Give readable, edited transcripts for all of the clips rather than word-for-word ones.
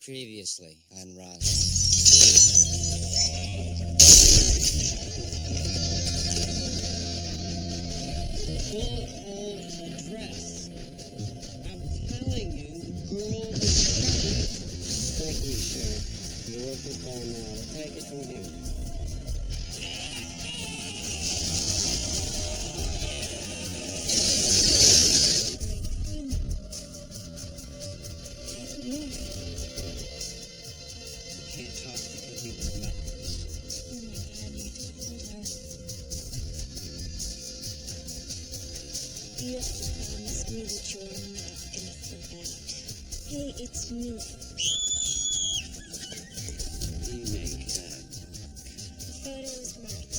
Previously on Roswell. Full dress. I'm telling you, girl. Thank you, sir. You work it down now. Take it from here. Can't talk because you were wet. You have to promise me that you're not gonna flip out. Hey, it's me. You make that. The photo is marked.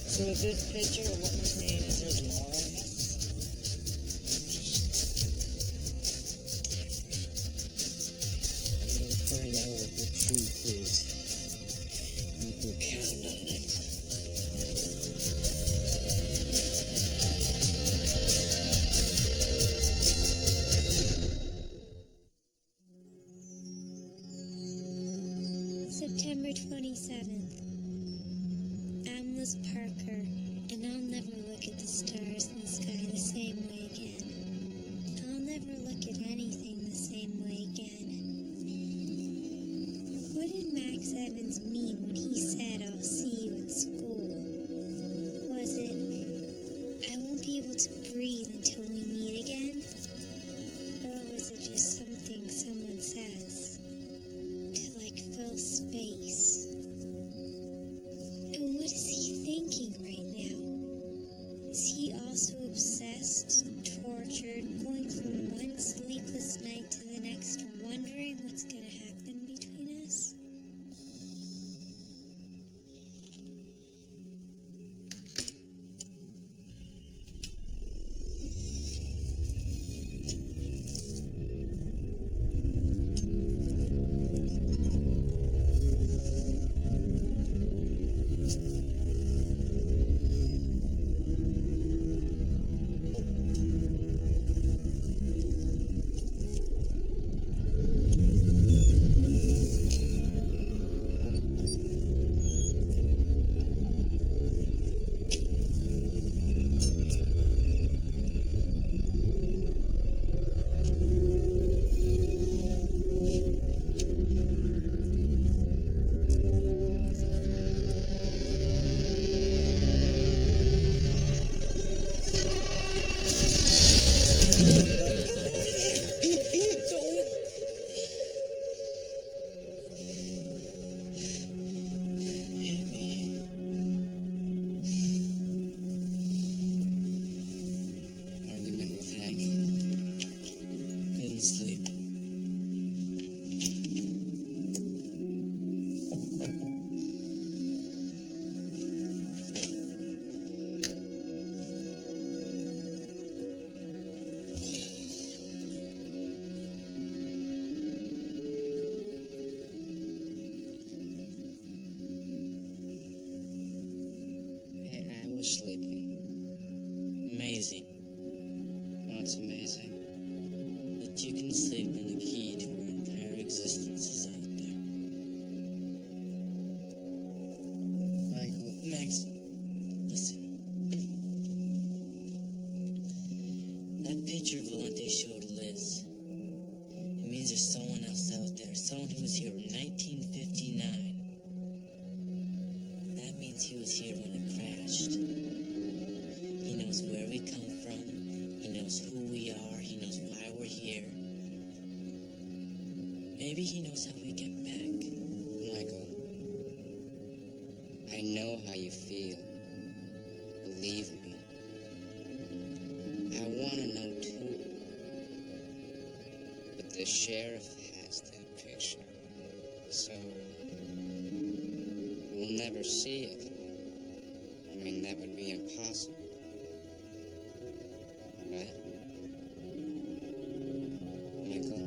So is this picture what we're saying is there's more of us? We'll find out what the truth is. You can count on it. September 27th. I'm Liz Parker, and I'll never look at the stars in the sky the same way again. I'll never look at anything the same way again. What did Max Evans mean when he said, "I'll see you at school"? Was it, "I won't be able to breathe until we meet again"? Or was it just something someone says to, like, fill space? And what is he thinking right now? Is he also obsessed, tortured, going from one sleepless night to the next, wondering what's gonna happen between us? Argument with Hank. Couldn't sleep. I was sleeping. Amazing. What's amazing? That you can sleep in the key to our entire existence is out there. Michael, Max, listen. That picture Volante showed Liz. It means there's someone else out there. Someone who was here in 1959. That means he was here when it crashed. He knows where we come from. He knows who we are. He knows why we're here. Maybe he knows how we get back. Michael, I know how you feel. Believe me. I want to know too. But the sheriff has that picture. So we'll never see it. I mean, that would be impossible. Right? Michael?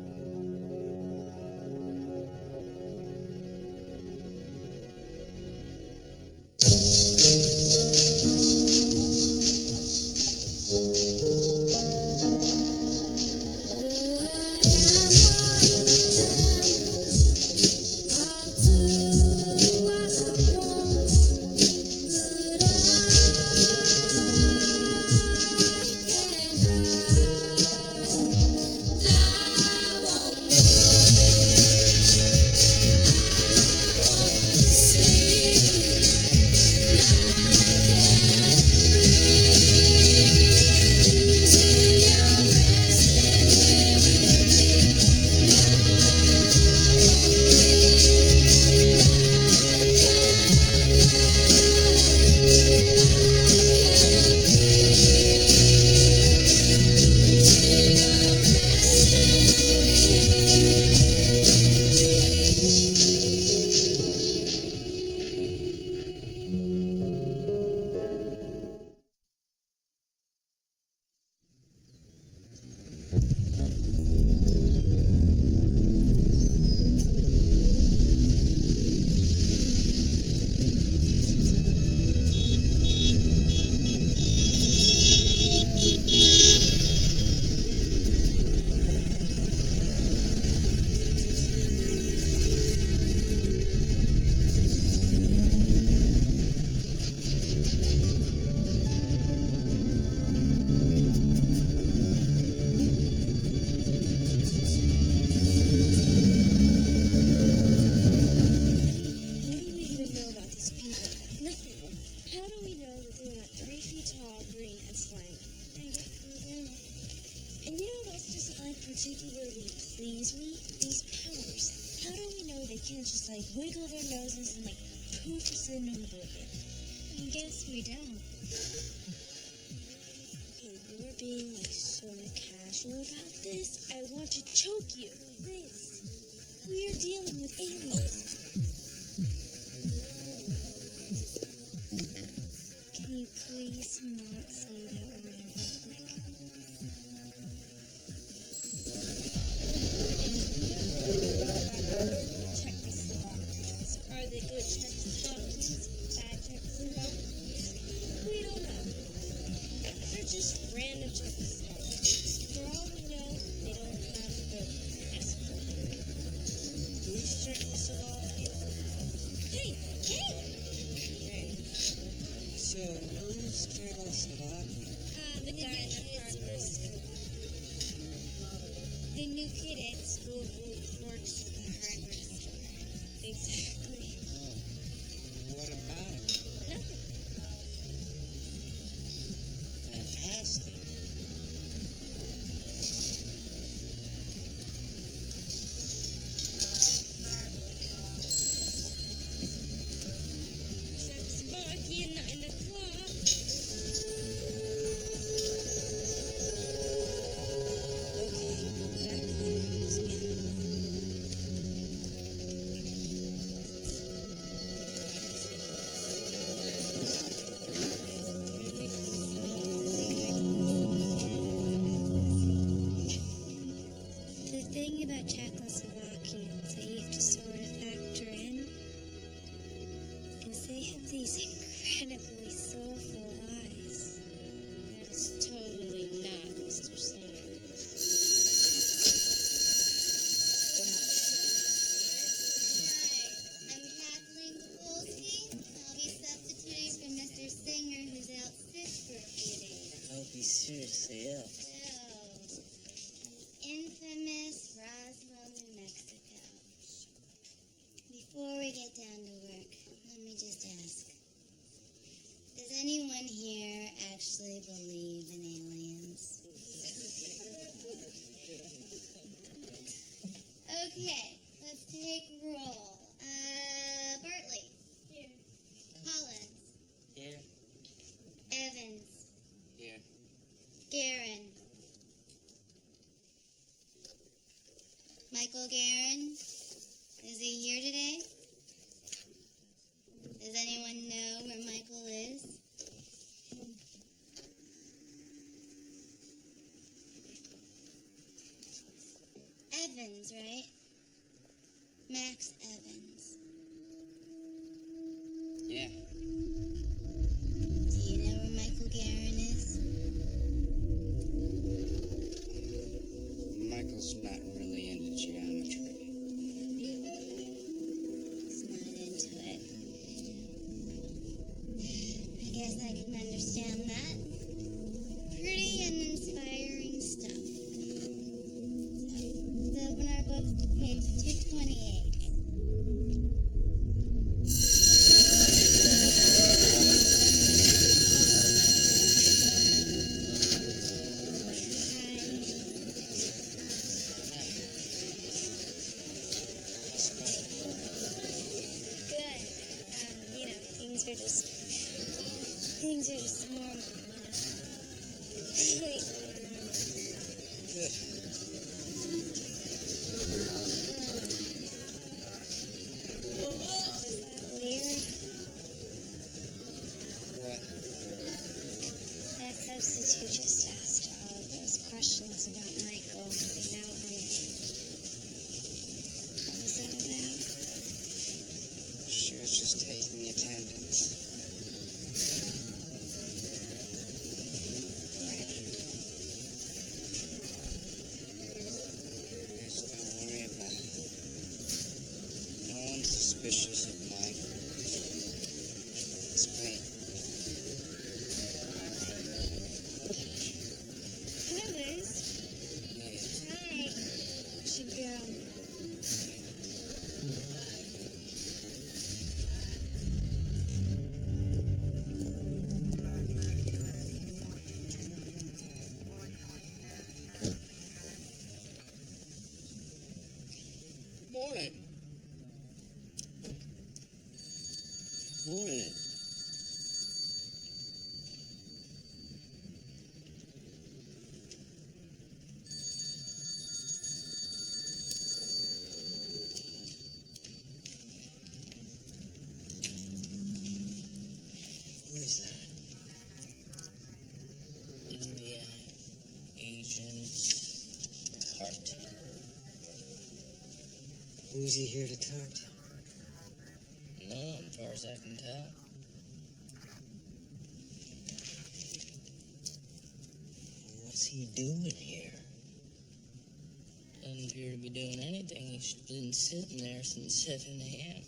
amaze me? These powers. How do we know they can't just, like, wiggle their noses and, like, poof us into oblivion? I guess we don't. Okay, you're being, like, sort of casual about this. I want to choke you. This. We're dealing with aliens. Can you please not say that word in public? Czechoslovakians. Are they good Czechoslovakians? Bad Czechoslovakians? We don't know. They're just random Czechoslovakians. For all we know, they don't have the passport. Who's Czechoslovakian? Hey! Hey, so who's Czechoslovakia? The guy in the hardware store. The new kid at school who works at the hardware store. Exactly. What about him? Nothing. Fantastic. Czechoslovakian 9 o'clock. Okay, back to the news again. The thing about Czechoslovakians that you have to sort of factor in is they have these incredibly soulful eyes. That is totally not Mr. Singer. Hi, I'm Kathleen Polsky. I'll be substituting for Mr. Singer, who's out sick for a few days. I hope he's seriously ill. So, infamous Roswell, New Mexico. Before we get down to work, let me just ask. Does anyone here actually believe in aliens? Okay, let's take roll. Bartley. Here. Collins. Here, Evans. here. Guerin. Michael Guerin. Is he here today? Does anyone know where Michael is? Evans, right? Max Evans. Yeah. Do you know where Michael Guerin is? Michael's not really into geometry. He's not into it. I guess I can understand that. Pretty uninspiring stuff. Let's open our books to page 228. Good. Things are just normal. Hey. Good. Weird. What? That substitute just asked all of those questions about Michael without me. What was that about? She was just taking attendance. Just don't worry about it. No one's suspicious of Mike. It's great. Hi, Liz. Yeah. Hi. Should go. Morning. Morning. What is that? FBI Agent Hart. Who's he here to talk to? No, as far as I can tell. What's he doing here? Doesn't appear to be doing anything. He's been sitting there since 7 a.m.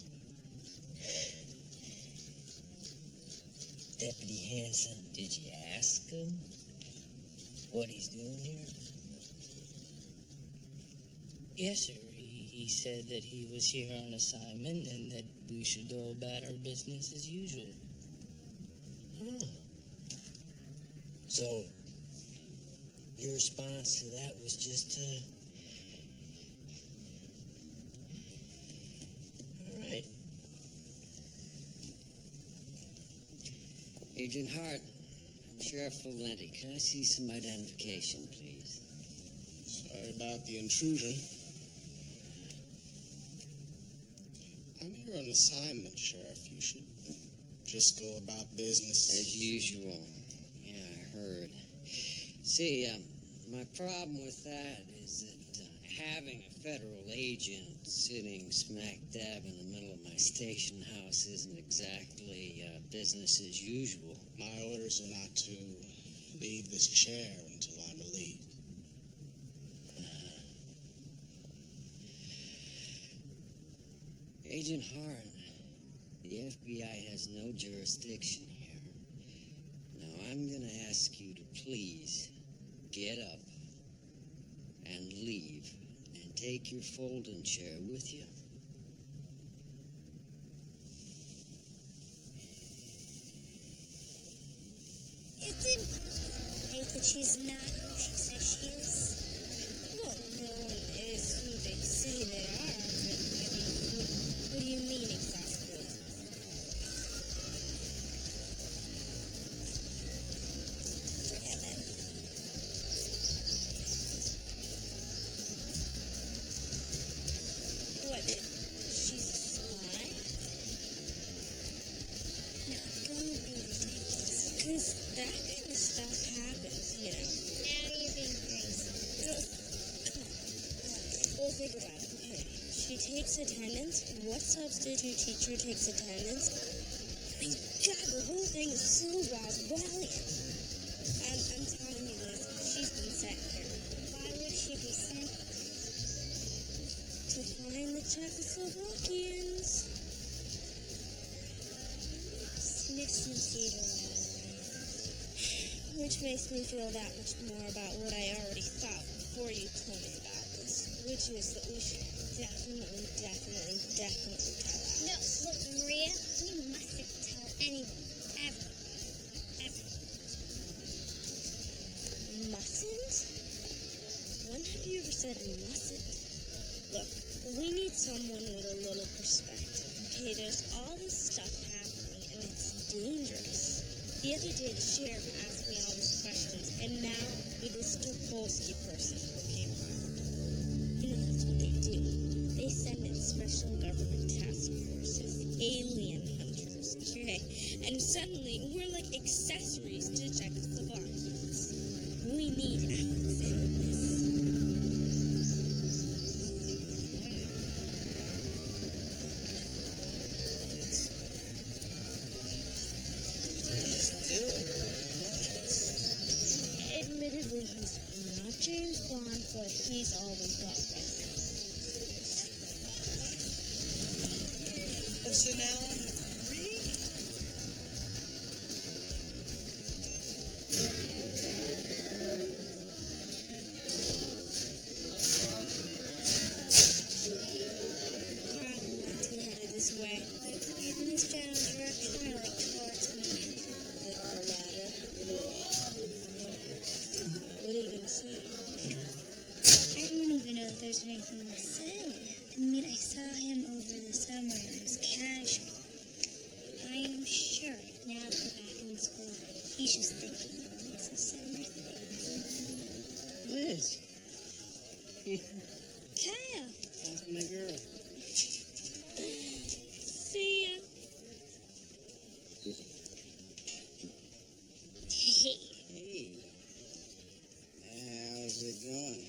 Deputy Hanson, did you ask him what he's doing here? Yes, sir. He said that he was here on assignment and that we should go about our business as usual. Oh. So, your response to that was just all right. Agent Hart, I'm Sheriff Valenti. Can I see some identification, please? Sorry about the intrusion. I'm here on assignment, Sheriff. You should just go about business. As usual. Yeah, I heard. See, my problem with that is that having a federal agent sitting smack dab in the middle of my station house isn't exactly business as usual. My orders are not to leave this chair until I'm relieved. Agent Hart, the FBI has no jurisdiction here. Now, I'm going to ask you to please get up and leave and take your folding chair with you. It's impossible that she's not who she says she is. Well, no one is who they say they are. But, what do you mean exactly? What? She's a spy? No, don't be ridiculous. Because that kind of stuff happens, you know. Now you're being crazy. Well, think about it. Okay. She takes attendance. What substitute teacher takes attendance? I mean, God, the whole thing is so Roswellian. I'm telling you this. She's been sent here Why would she be sent? to find the Czechoslovakians. Sniffs and Cedar. Which makes me feel that much more about what I already thought before you told me about this. Which is that we should definitely tell Alex. No, look, Maria, we mustn't tell anyone. Ever. Ever. Mustn't? When have you ever said mustn't? Look, we need someone with a little perspective. Okay, there's all this stuff happening and it's dangerous. The other day the sheriff asked me all these questions and now this Topolsky person came by. You know that's what they do. They send in special government task forces, alien hunters, okay? And suddenly we're like accessories to Czechoslovakians. We need Alex in this. Admittedly, he's not James Bond, but he's all we've got right now. So now I'm free? Probably headed this way. In this general direction, or like towards me? Like the latter. What are you gonna say? I don't even know if there's anything to say. thing. I mean, I saw him over the summer. It was casual. I am sure now that we're back in school, he's just thinking about it's a summer thing. Liz. Kyle, That's my girl. see ya. Hey, Hey. How's it going?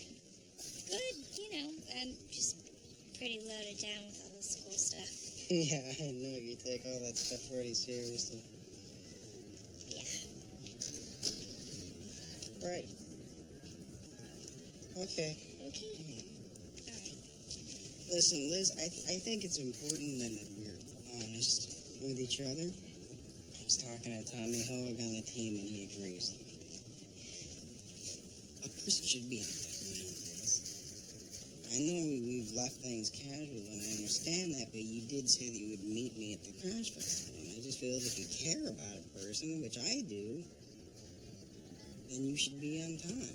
good. You know, I'm just pretty loaded down with all the school stuff. Yeah, I know you take all that stuff pretty seriously. Yeah. Right. Okay. Okay. All right. Listen, Liz, I think it's important that we're honest with each other. I was talking to Tommy Hoag on the team, and he agrees. A person should be around this. I know we've left things casual, and I understand that, but you did say that you would meet me at the crash festival, and I just feel that if you care about a person, which I do, then you should be on time.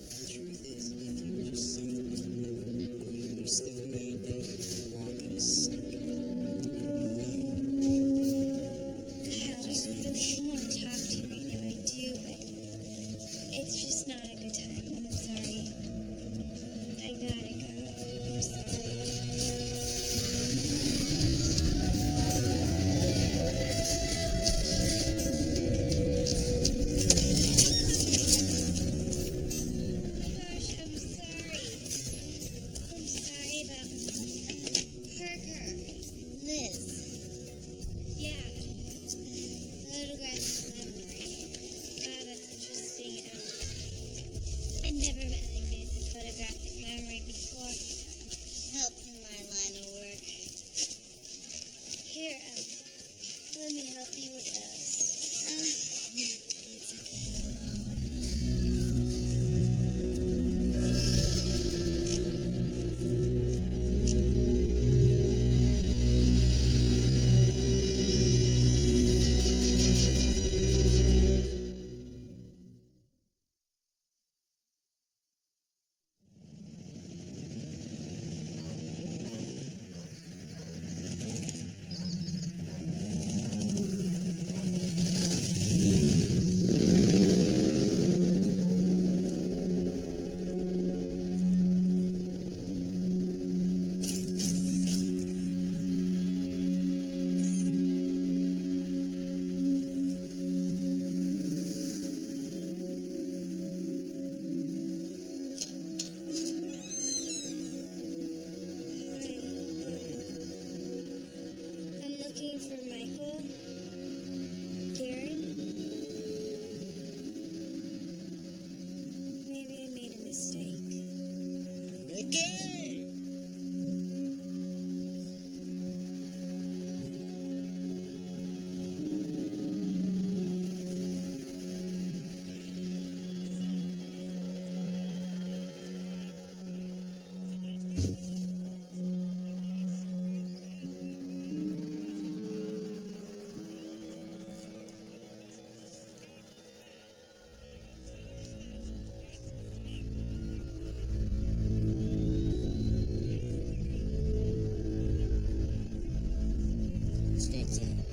The truth is, if you were just someone new, you still may think you're walking a stick. Kyle, I really want to talk to you right now. I do, but it's just not a good time. I'm sorry. I gotta go. I'm sorry. Gosh, I'm sorry. I'm sorry about Parker, Liz, yeah. photographic memory. That's interesting. I never really made the photographic memory before. Helps in my line of work. Here, let me help you with those. It's okay. I'm looking for Michael. Darren. Maybe I made a mistake. Mickey! Stop that.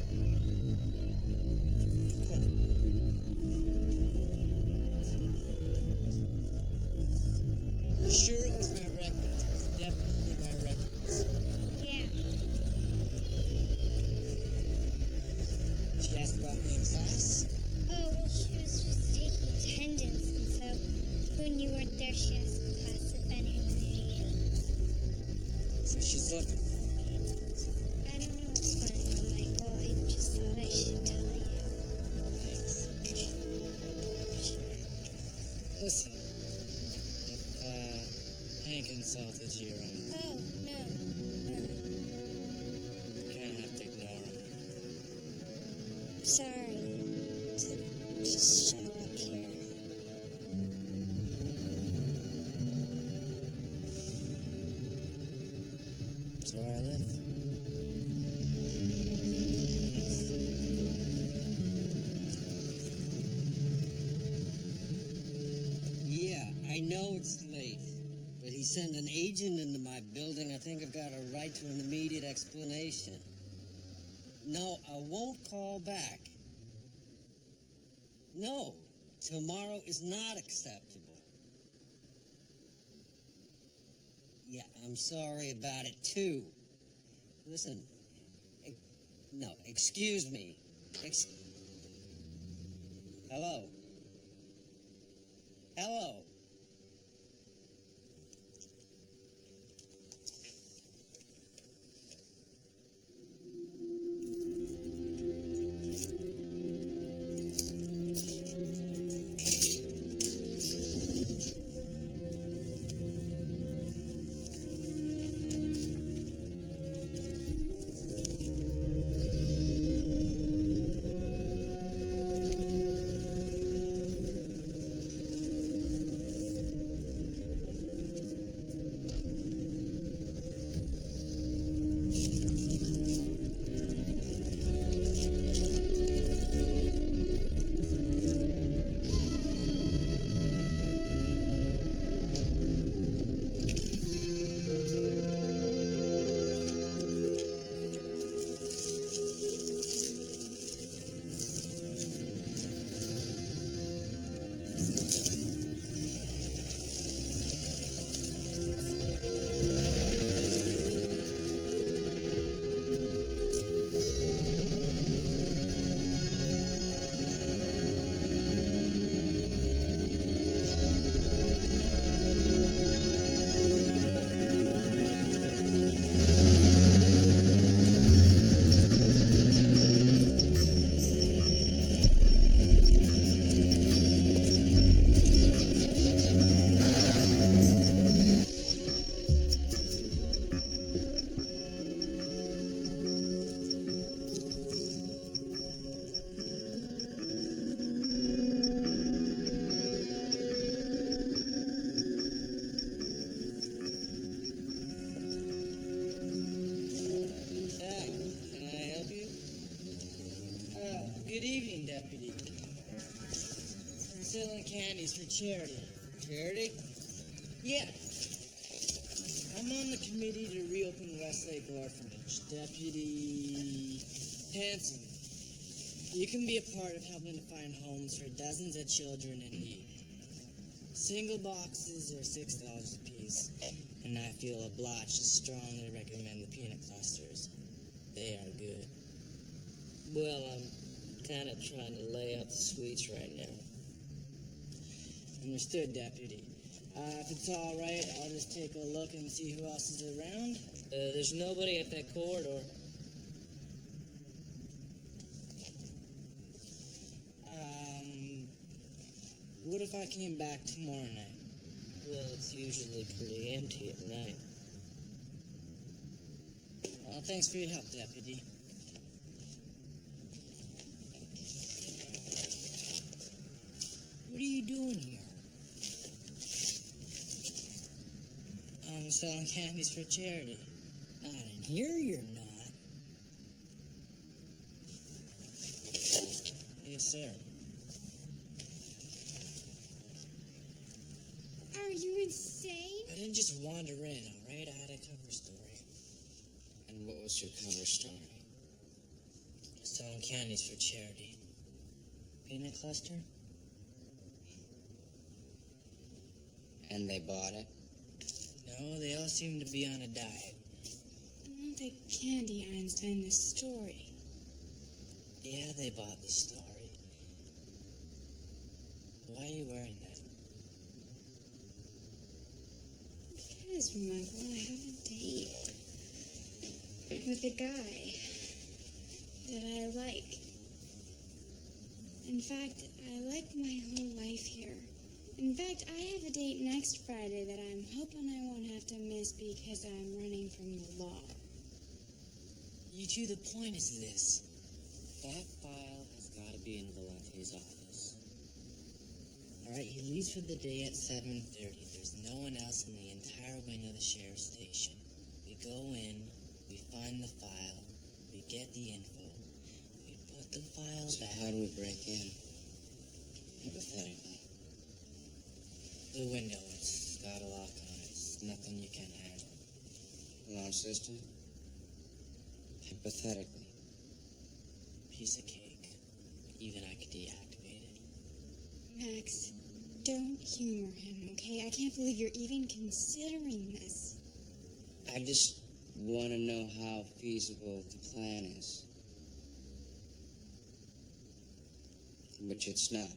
Sure, it was my records. It was definitely my records. Yeah. She asked about me in class. Oh, well, she was just taking attendance, and so when you weren't there, she asked the class if anyone knew you. So she's looking. I don't know what's going on, Michael. I just thought I should tell you. Listen, if Hank insulted you, Oh, no. you kind of have to ignore him. Sorry. Just show up here. That's where I live. Yeah, I know it's late, but he you send an agent into my building, I think I've got a right to an immediate explanation. No, I won't call back. No, tomorrow is not acceptable. Yeah, I'm sorry about it, too. Listen, no, excuse me. Hello? Hello? Good evening, Deputy. I'm selling candies for charity. Charity? Yeah. I'm on the committee to reopen Westlake Orphanage. Deputy Hanson. You can be a part of helping to find homes for dozens of children in need. Single boxes are $6 a piece, and I feel obliged to strongly recommend the peanut clusters. They are good. Well, I'm kind of trying to lay out the sweets right now. Understood, Deputy. If it's all right, I'll just take a look and see who else is around. There's nobody at that corridor. What if I came back tomorrow night? Well, it's usually pretty empty at night. Well, thanks for your help, Deputy. What are you doing here? I'm selling candies for charity. Not in here, you're not. Yes, sir. Are you insane? I didn't just wander in, all right? I had a cover story. And what was your cover story? Selling candies for charity. Peanut cluster? And they bought it? No, they all seem to be on a diet. I don't think Candy Einstein the story. Yeah, they bought the story. Why are you wearing that? Because, Michael, I have a date with a guy that I like. In fact, I like my whole life here. In fact, I have a date next Friday that I'm hoping I won't have to miss because I'm running from the law. You two, the point is this. That file has got to be in Valente's office. All right, he leaves for the day at 7:30. There's no one else in the entire wing of the sheriff's station. We go in, we find the file, we get the info, we put the file So back. how do we break in? Hypothetically. The window, it's got a lock on it. It's Nothing you can't handle. Hello, sister. Hypothetically. Piece of cake. Even I could deactivate it. Max, don't humor him, okay? I can't believe you're even considering this. I just want to know how feasible the plan is. Which it's not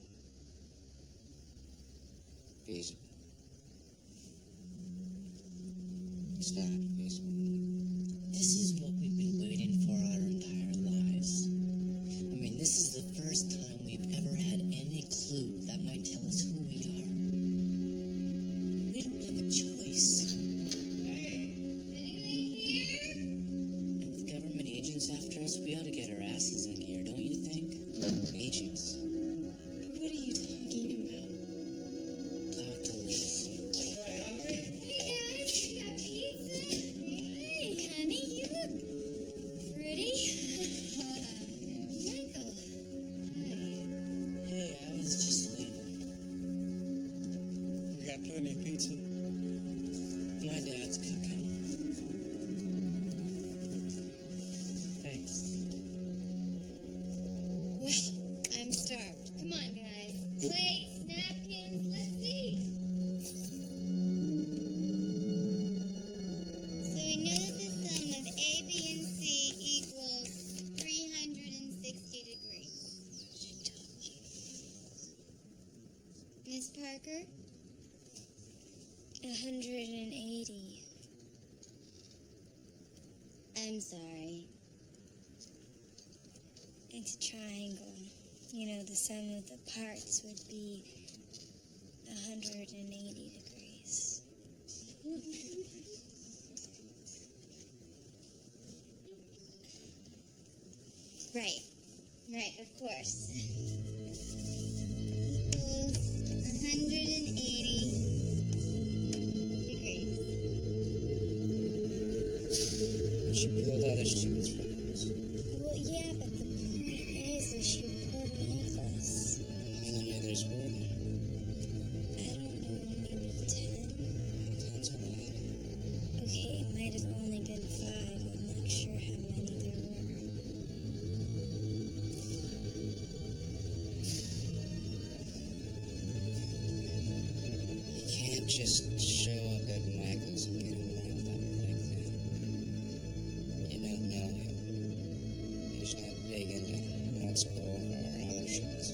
feasible. It's not feasible. This is what we've been waiting for our entire lives. I mean, this is the first time we've ever had any clue that might tell us who we are. We don't have a choice. And with government agents after us, we ought to get our asses in here, don't you think? Agents. What are you talking about? Talk to Liz. Hey, honey, you look pretty. Michael. Hey, I was just leaving. We got plenty of pizza. My dad's cooking. Thanks. Well, I'm starved. Come on, guys. Plates, napkins, let's eat. So we know that the sum of A, B, and C equals 360 degrees. Miss Parker? 180. I'm sorry. It's a triangle. You know, the sum of the parts would be 180 degrees. Right, of course. Equals 180 degrees. She pulled out a shoe from us. Well, yeah, but the point is she pulled a necklace. How many others were there? I don't know, maybe 10? That's a lot. Okay, it might have only been 5. I'm not sure how many there were. You can't just show up at Michael's and get him riled up like that. You don't know him. He's not big into what's over our other shots.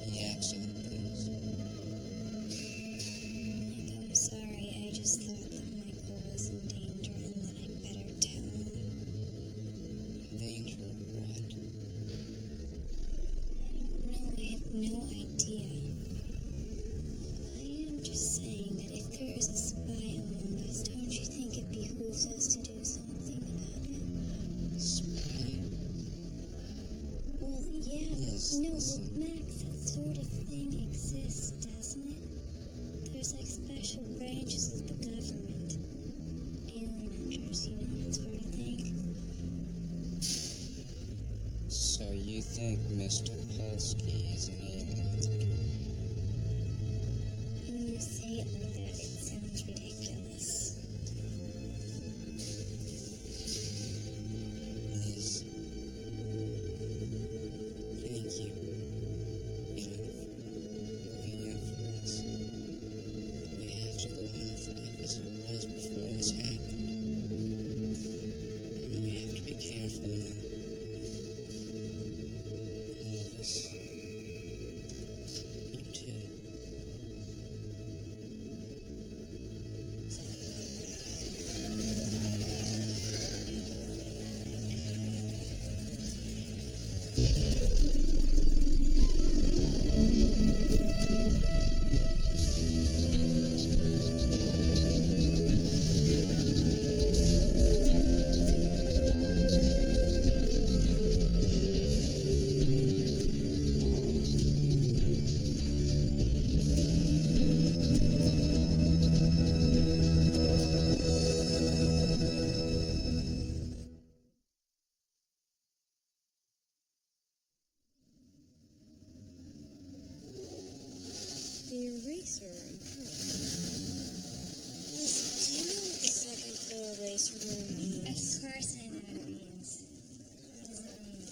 He acts like this. Like, I'm sorry, I just thought that Michael was in danger and that I'd better tell him. Danger of what? No, I have no idea. I am just saying that if there is a spy among us, don't you think it behooves us to do something about it? Spy? Well, yeah, Yes, no, listen. well, Max, that sort of thing exists, doesn't it? There's like special branches of the government. Alien hunters, you know, that sort of thing. So you think Mr. Polsky is an alien? When you say it like that, it sounds ridiculous. Liz. Thank you. You know, for looking out for us. We have to go on with life as it was before this happened. And we have to be careful now. All of us. You too. The eraser. erase room is. Of course I know what it means. What does it mean?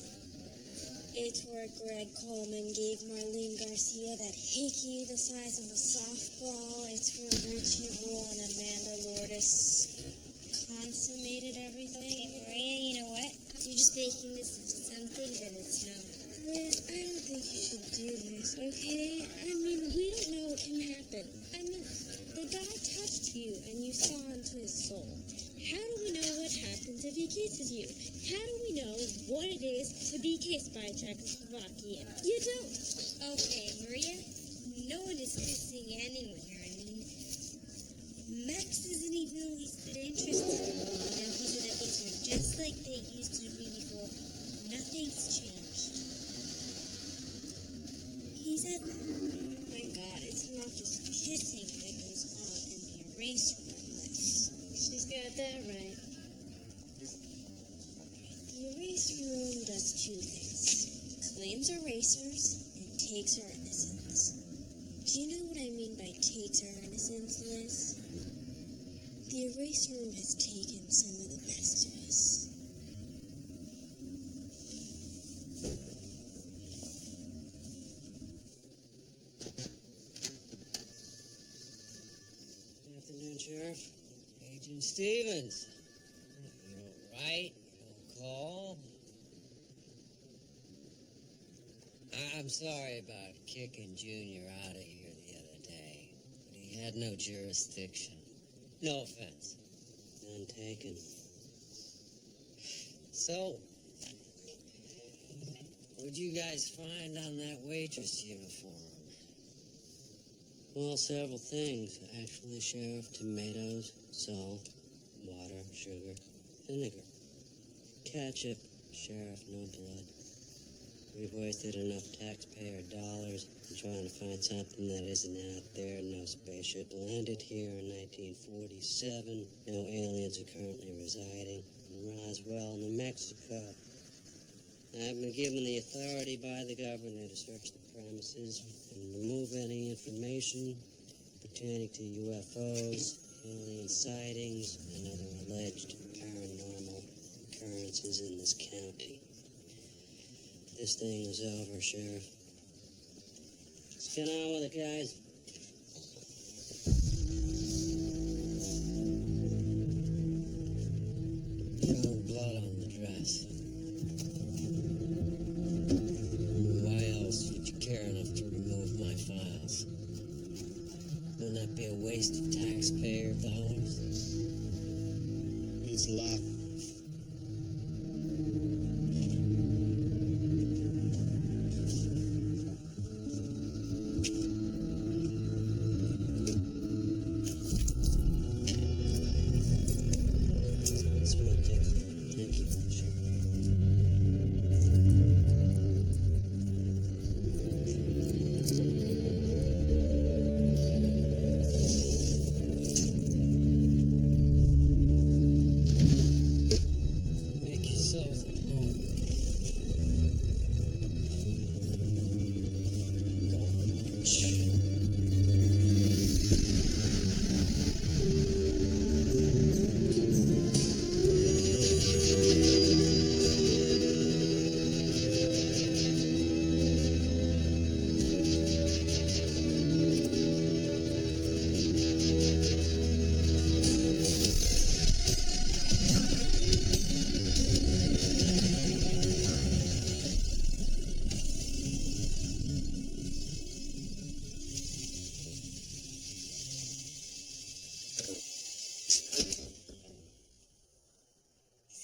It's where Greg Coleman gave Marlene Garcia that hickey the size of a softball. It's where Richie Rule and Amanda Lourdes consummated everything. Okay, Maria, you know what? You're just making this into something that it's not. Liz, I don't think you should do this, okay? I mean, we don't know what can happen. I mean, the guy touched you and you saw into his soul. How do we know what happens if he kisses you? How do we know what it is to be kissed by a Czechoslovakian? You don't. Okay, Maria, no one is kissing anyone here. I mean, Max isn't even the least bit interested. Now, he said that things are just like they used to be before. Nothing's changed. He said, oh my God, it's not just kissing that goes on in the erase room, Liz. She's got that right. The erase room does two things. Claims erasers and takes our innocence. Do you know what I mean by takes our innocence, Liz? The erase room has taken some of the best of us. Afternoon, Sheriff. Agent Stevens. You don't write, you don't call. I'm sorry about kicking Junior out of here the other day, but he had no jurisdiction. No offense. None taken. So, what'd you guys find on that waitress uniform? Well, several things, actually, Sheriff. Tomatoes, salt, water, sugar, vinegar. Ketchup, Sheriff, no blood. We've wasted enough taxpayer dollars in trying to find something that isn't out there. No spaceship landed here in 1947. No aliens are currently residing in Roswell, New Mexico. I've been given the authority by the governor to search the premises and remove any information pertaining to UFOs, alien sightings, and other alleged paranormal occurrences in this county. This thing is over, Sheriff. Let's get on with it, guys. Found blood on the dress. Why else would you care enough to remove my files? Wouldn't that be a waste of taxpayer dollars? It's locked. That's what it takes. Thank you, Sheriff. Make yourselves at home.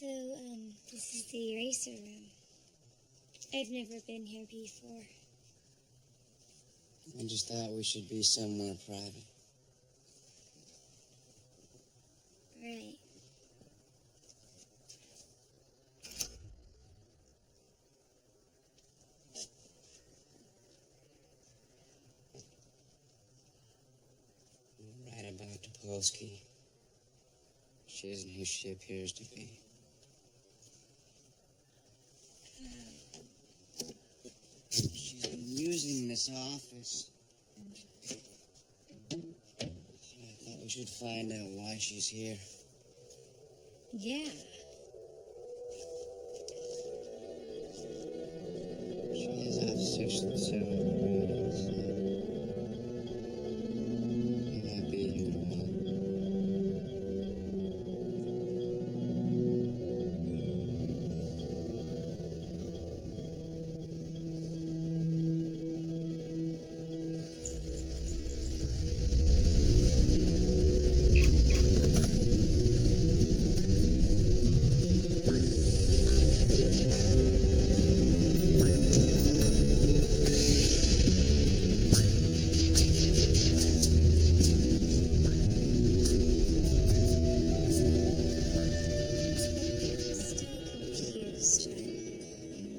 So, this is the eraser room. I've never been here before. I just thought we should be somewhere private. Right. Right about Topolsky. She isn't who she appears to be. She's been using this office. I thought we should find out why she's here. Yeah. She's off 67 rounds. He might be here in a while. Still confused.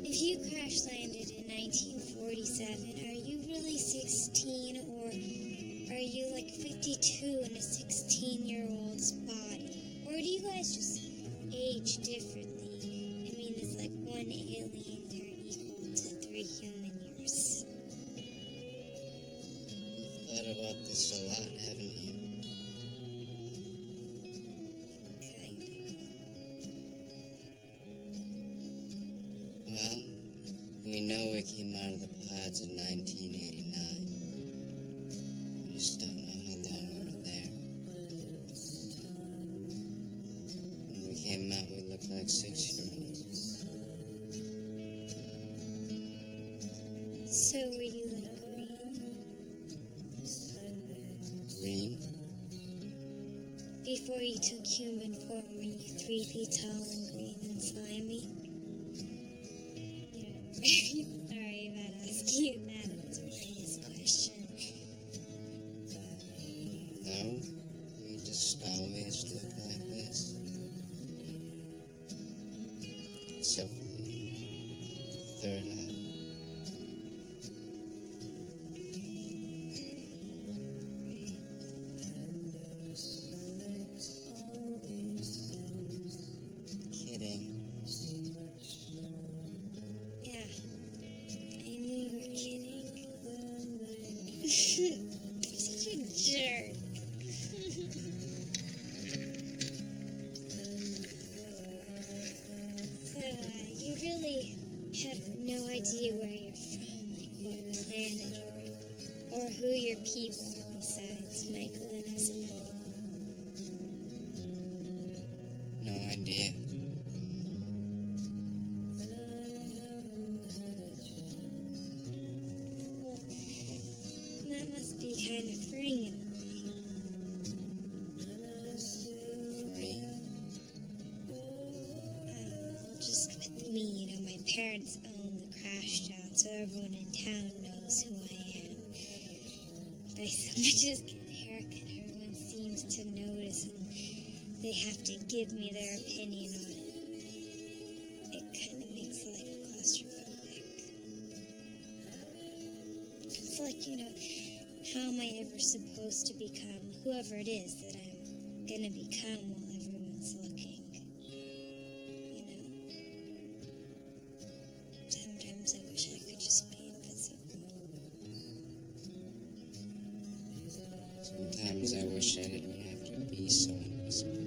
If you crash landed in 1947, are you really 16 or are you like 52 in a 16-year-old's body? Or do you guys just age differently? I mean, it's like one alien turn equal to 3 human years. Thought about this a lot, haven't you? Kind Well, we know we came out of the pods in 1989. We just don't know how long we were there. When we came out, we looked like 6-year-olds. of. So were you like green? Green? Before you took human form, were you 3 feet tall and green and slimy? Sorry about asking you that. It's a nice question. No, we just always look like this. Except for the third eye. Kidding. Yeah, I knew you were kidding. You're such a jerk. So, you really have no idea where you're from, like what planet or who your people are besides Michael and Isabel. No idea. That must be kind of freeing in a way. Free? Well, just with me, you know, my parents own the crash town, so everyone in town knows who I am. If I so much as get a haircut, everyone seems to notice, and they have to give me their opinion on it. It kind of makes life claustrophobic. It's like, you know, how am I ever supposed to become whoever it is that I'm gonna become while everyone's looking? You know? Sometimes I wish I could just be invisible. Sometimes I wish I didn't have to be so invisible.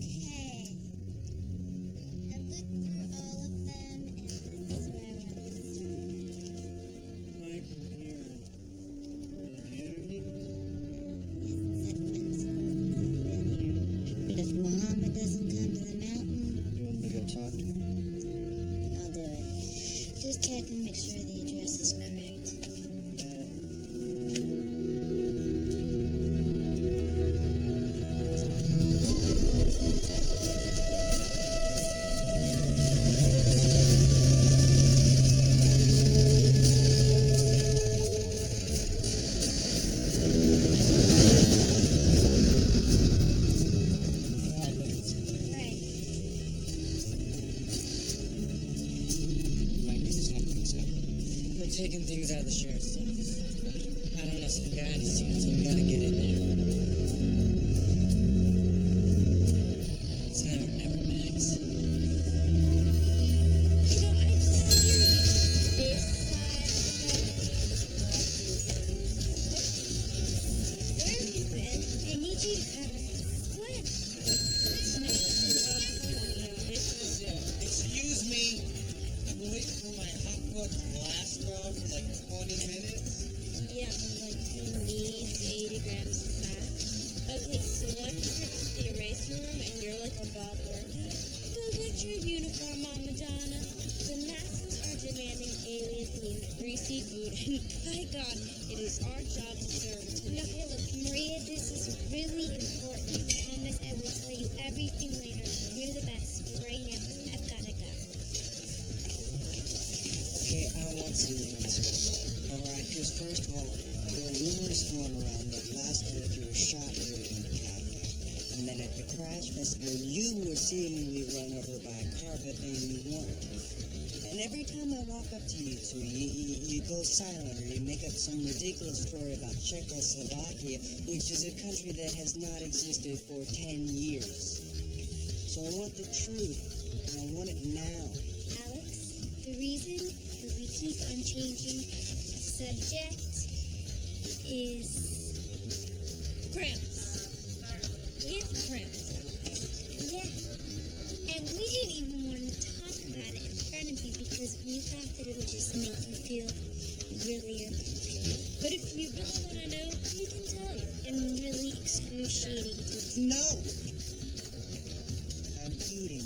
Okay. I've looked through all of them, and this is where I want to start. Like here. But if Muhammad doesn't come to the mountain, You want me to go talk to him? I'll do it. Just check and make sure the address is correct. Right. Might be something, so. They're taking things out of the sheriff's office. I don't know, some guidance to it, so we gotta get in there. It's now or never, Max. demanding aliens means greasy food, and by God, it is our job to serve it to them. Okay, look, Maria, this is really important. I promise I will tell you everything later. You're the best. Right now, I've gotta go. Okay, I want some answers. Alright, because first of all, there are rumors going around that last night you were shot during the cafe. And then at the crash festival, you were seemingly run over by a car, but then you weren't. And every time I walk up to you two, you go silent or you make up some ridiculous story about Czechoslovakia, which is a country that has not existed for 10 years. So I want the truth, and I want it now. Alex, the reason that we keep on changing the subject is cramps. We have cramps. Yeah. And we didn't even want to talk about it in front of you because we thought that it would just make you feel really uncomfortable. But if you really want to know, we can tell you in really excruciating detail. No! I'm eating.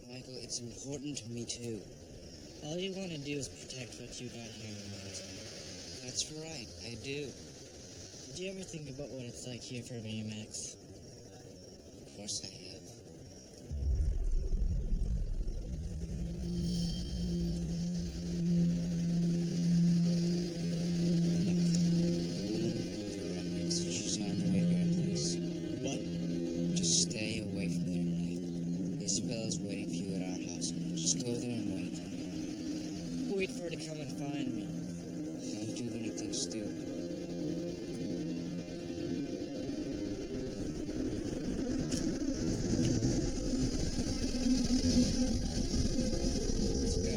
Michael, it's important to me too. All you want to do is protect what you got here in Roswell. That's right, I do. Did you ever think about what it's like here for me, Max? Of course I have. She's on her way here, please. What? Just stay away from there tonight. Isabel's waiting for you at our house. Just go there and wait. Wait for her to come and find me. Don't do anything stupid. Let's go.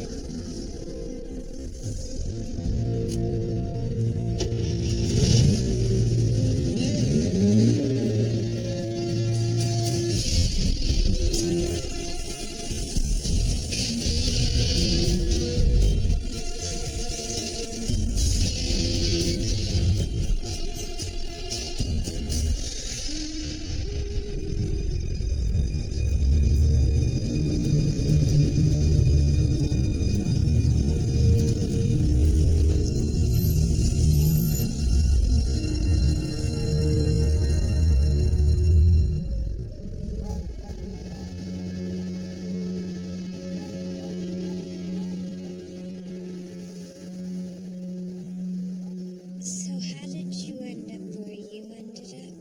So how did you end up where you ended up?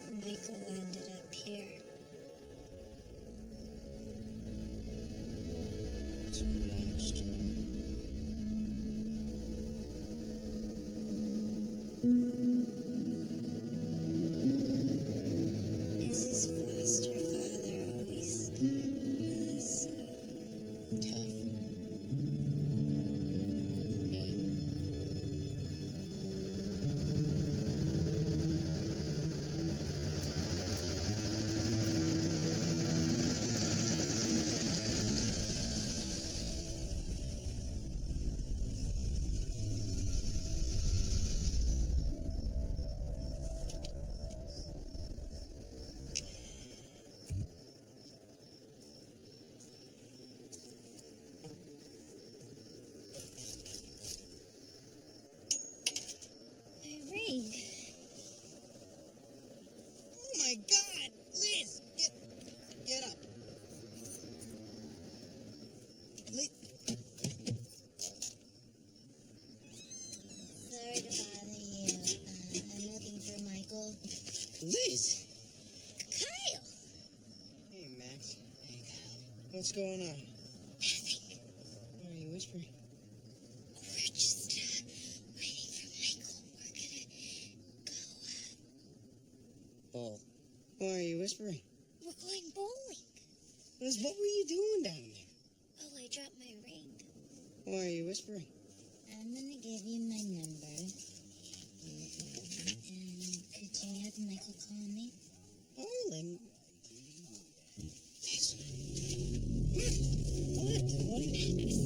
And Michael ended up here. It's a long story. Is his foster father always so Tough. Yeah. my ring? Oh my God! Liz! Get up! Liz! Sorry to bother you. I'm looking for Michael. Liz! Kyle! Hey, Max. Hey, Kyle. What's going on? Nothing. Why are you whispering? We're just waiting for Michael. We're gonna go. Bull. Why are you whispering? We're going bowling. Liz, what were you doing down there? Oh, I dropped my ring. Why are you whispering? I'm gonna give you my number. And could you have Michael call me? Oh, and... Liz. What? What are you doing?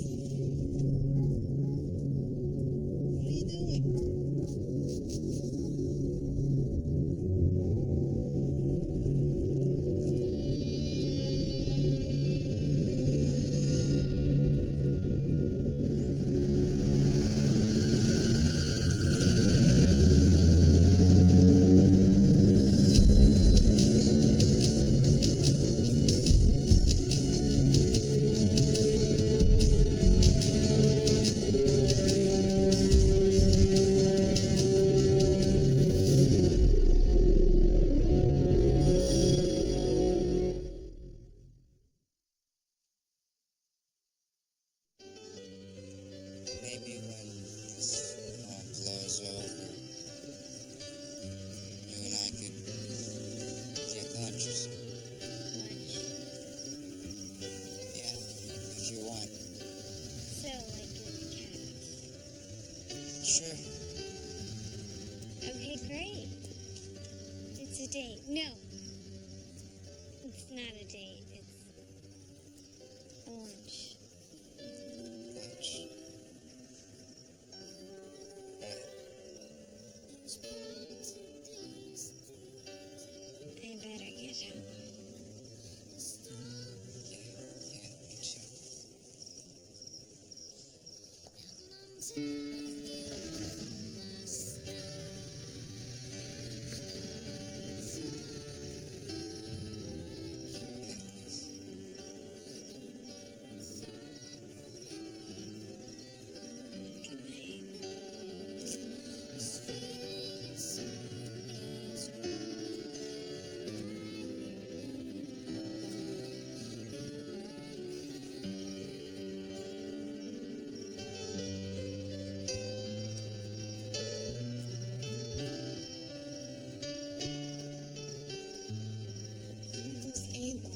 maybe when this all blows over, you and I could get lunch or something. Lunch. Yeah, if you want. So, like in the cabs. Sure. Okay, great. It's a date. No. It's not a date. It's a lunch. Lunch. Right. I better get home. Yeah, me too. Who's able?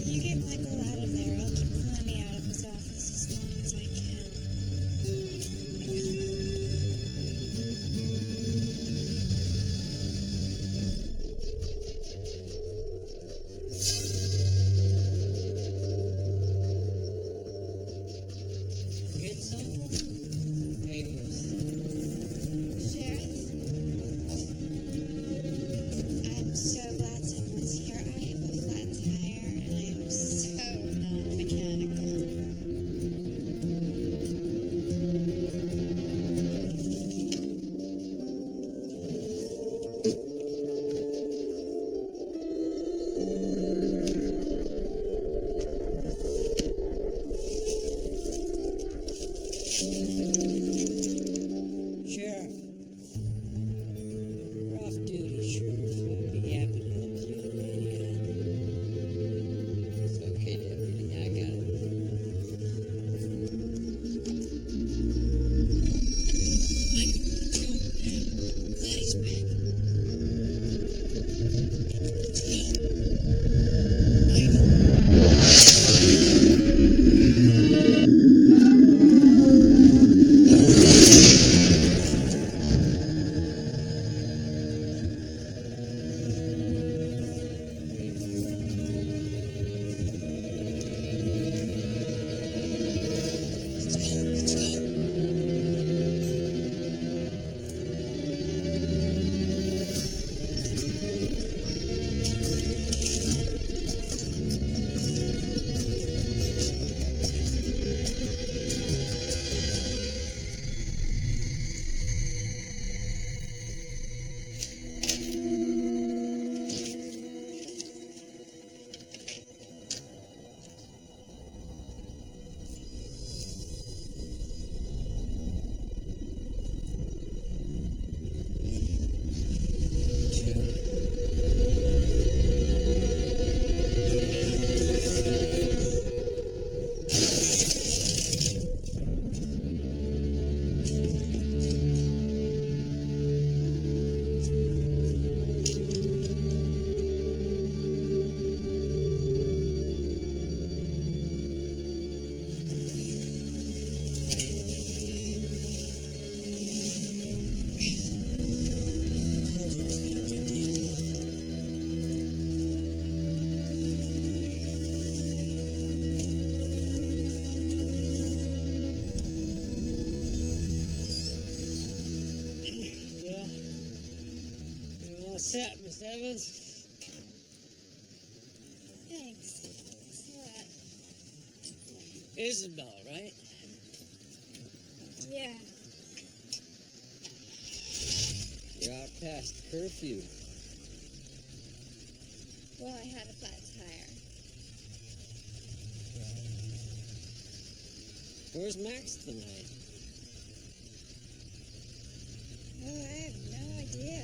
You get Michael out of there. I'll keep Flemmy out of his office as long as I can. Get some papers. Sheriff? I'm so glad someone's here. I have a flat tire and I am so non-mechanical. Sheriff. Off duty, Sheriff. I'd be happy to help you in any It's okay, deputy. I got it. Daddy's back. Well, you're all set, Miss Evans. Thanks. Thanks a lot. Isabel, right? Yeah. You're out past curfew. Well, I had a flat tire. Where's Max tonight? Oh, I have no idea.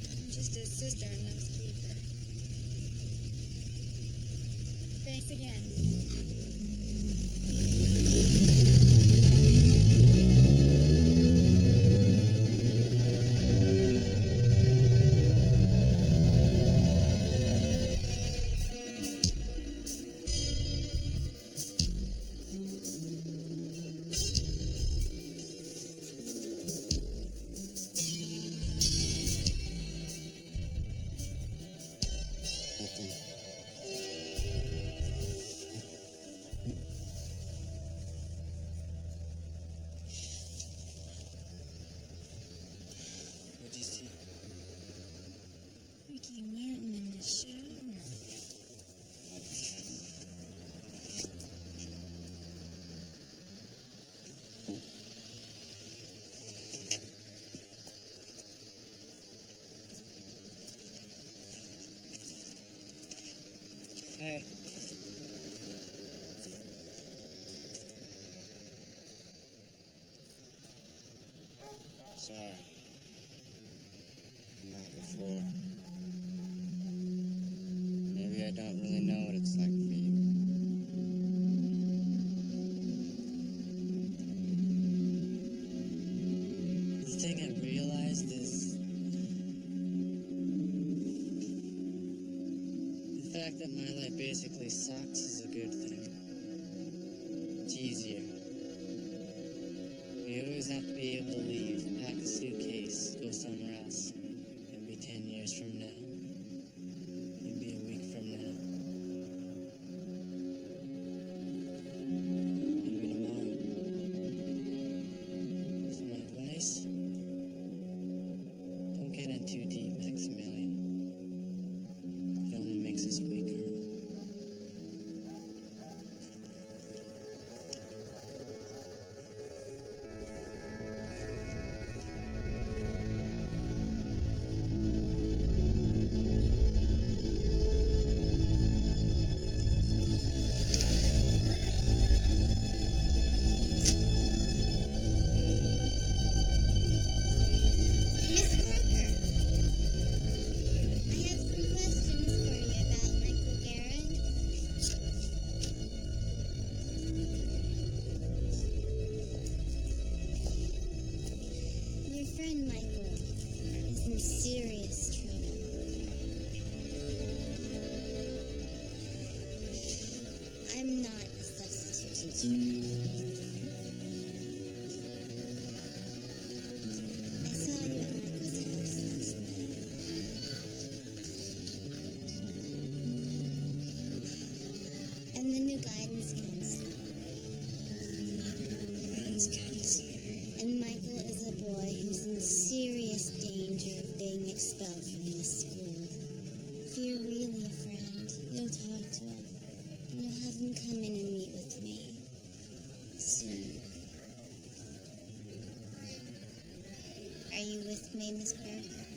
I'm just his sister-in-law's keeper. Thanks again. Nothing. What'd you see? Ricky Martin in the shower. Hey. Sorry. I'm not before. Maybe I don't really know what it's like for you. The thing I've realized is the fact that my life basically sucks is a good thing. It's easier. We always have to be able to leave, pack a suitcase, go somewhere else. Maybe 10 years from now. Maybe a week from now. Maybe tomorrow. So my advice? Don't get in too deep, Maximilian. It only makes us weaker. Miss Parker, I have some questions for you about Michael Garand. Your friend Michael is in serious trouble. I'm not a substitute teacher. I saw you at Michael's house last night. And the new guidance counselor. And Michael is a boy who's in serious danger of being expelled from this school. If you're really a friend, you'll talk to him. And you'll have him come in and meet with me. Soon. Are you with me, Miss Parker?